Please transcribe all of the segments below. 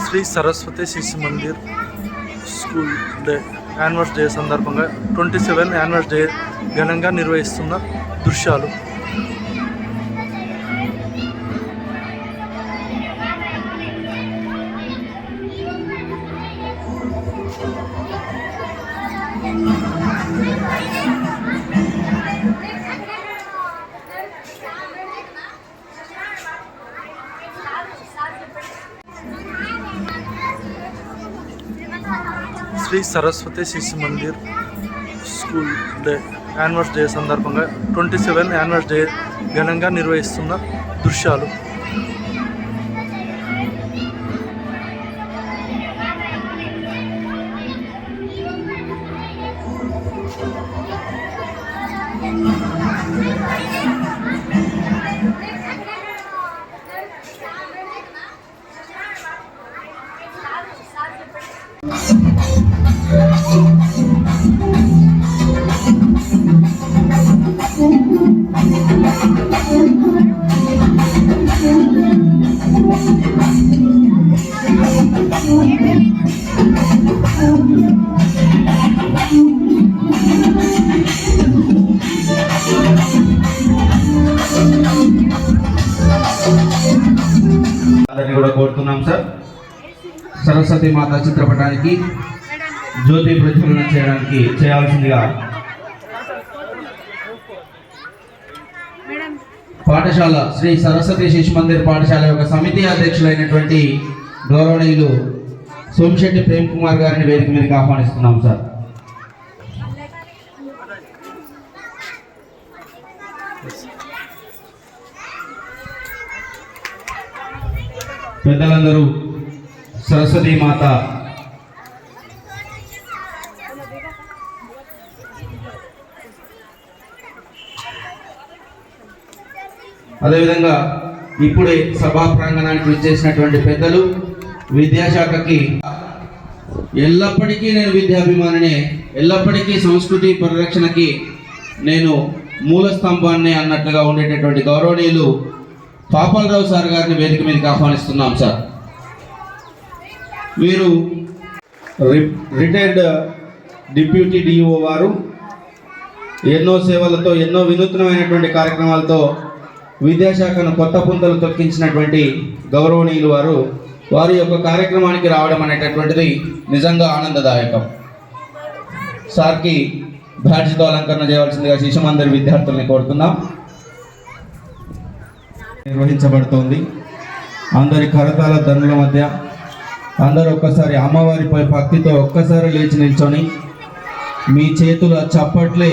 శ్రీ సరస్వతి శిశు Mandir school day annual day సందర్భంగా 27 annual day ఘనంగా నిర్వహిస్తున్న దృశ్యాలు. శ్రీ సరస్వతి శిశు Mandir school day annual day సందర్భంగా 27 యాన్యువల్ డే ఘనంగా నిర్వహిస్తున్న దృశ్యాలు. అందరినీ కూడా కోరుతున్నాం సార్, సరస్వతి మాత చిత్రపటానికి జ్యోతి ప్రజ్వలన చేయడానికి చేయాల్సిందిగా పాఠశాల శ్రీ సరస్వతి శిశు మందిర్ పాఠశాల యొక్క సమితి అధ్యక్షులైనటువంటి గౌరవనీయులు సోమిశెట్టి ప్రేమ్ కుమార్ గారిని వేదిక మీదకి ఆహ్వానిస్తున్నాం సార్. పెద్దలందరూ సరస్వతి మాత అదేవిధంగా ఇప్పుడే సభా ప్రాంగణానికి విచ్చేసినటువంటి పెద్దలు, విద్యాశాఖకి ఎల్లప్పటికీ నేను విద్యాభిమానినే, ఎల్లప్పటికీ సంస్కృతి పరిరక్షణకి నేను మూల స్తంభాన్ని అన్నట్లుగా ఉండేటటువంటి గౌరవనీయులు పాపలరావు సార్ గారిని వేదిక మీదకి ఆహ్వానిస్తున్నాం సార్. వీరు రిటైర్డ్ డిప్యూటీ డిఓ వారు, ఎన్నో సేవలతో ఎన్నో వినూత్నమైనటువంటి కార్యక్రమాలతో విద్యాశాఖను కొత్త పుంతలు తొక్కించినటువంటి గౌరవనీయులు వారు, వారి యొక్క కార్యక్రమానికి రావడం అనేటటువంటిది నిజంగా ఆనందదాయకం. సార్కి బ్యాడ్జ్తో అలంకరణ చేయవలసిందిగా శిశు మందిర్ విద్యార్థుల్ని కోరుతున్నాం. నిర్వహించబడుతోంది. అందరి కరతాల ధనుల మధ్య అందరూ ఒక్కసారి అమ్మవారిపై భక్తితో ఒక్కసారి లేచి నిల్చొని మీ చేతుల చప్పట్లే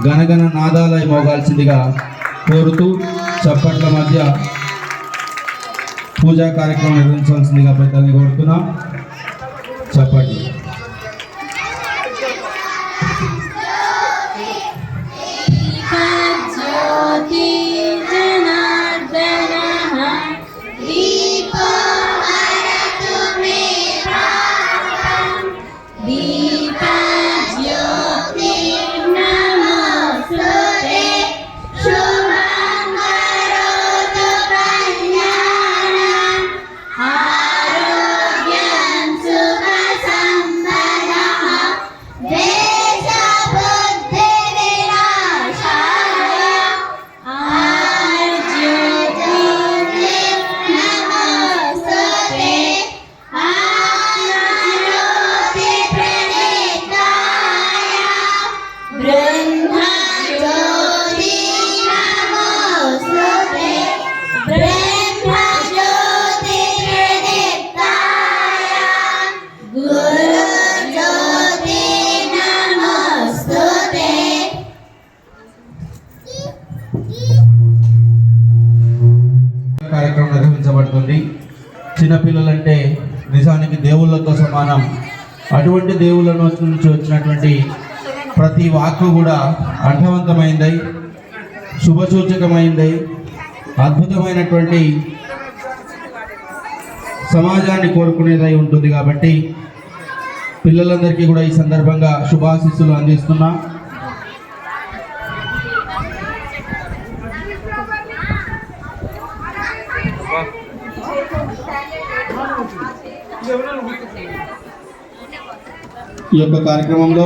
గనగన నాదాలై మోగాల్సిందిగా కోరుతూ చప్పట్ల మధ్య పూజా కార్యక్రమం నిర్వహించవలసిందిగా పెద్దల్ని కోరుతున్నాం. చప్పట్లు. కార్యక్రమం నిర్వహించబడుతుంది. చిన్నపిల్లలంటే నిజానికి దేవుళ్ళతో సమానం. అటువంటి దేవుళ్ళ నుంచి వచ్చినటువంటి ప్రతి వాక్కు కూడా అర్థవంతమైంది, శుభసూచకమైంది, అద్భుతమైనటువంటి సమాజాన్ని కోరుకునేదై ఉంటుంది. కాబట్టి పిల్లలందరికీ కూడా ఈ సందర్భంగా శుభాశీస్సులు అందిస్తున్నా. ఈ యొక్క కార్యక్రమంలో